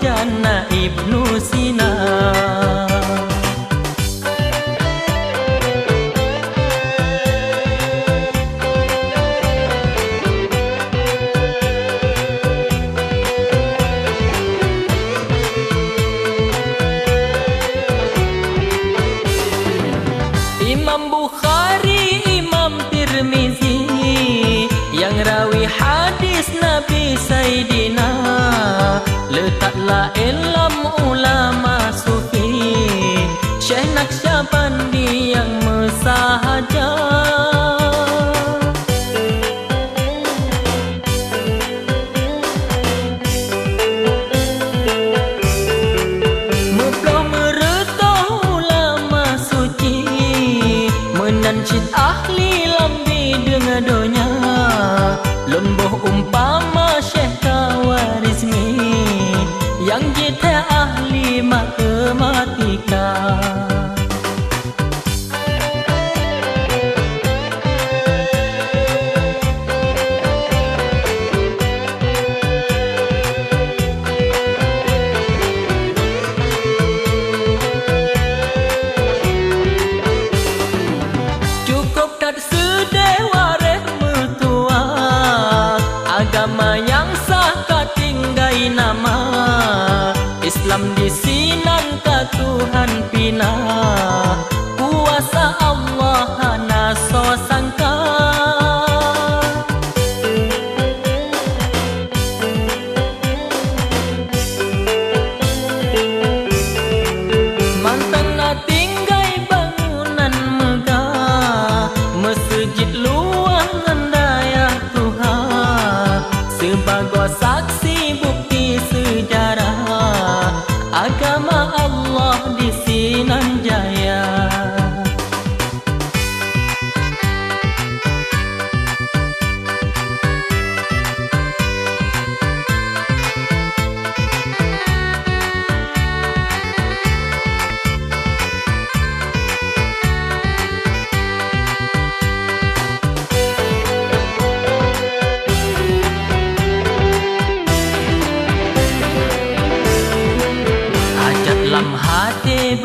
jana Ibnu Sina. Imam Bukhari, Imam Tirmizi yang rawi hadis Nabi Sayyidina, letaklah ilm ulama sufi, Syekh Naqsyabandi yang mensahaja. Menancit ahli lambi dengan donya, lembuh umpama Syekh Khawarizmi yang jita ahli matematika. Agama yang sah katinggai nama Islam di sinan ka Tuhan pina, kuasa Allah hana so sangka. Mantang tinggai bangunan megah, masjid luar daya Tuhan, sebagai saksi bukti sejarah agama Allah di Sinan Jaya. Lam hati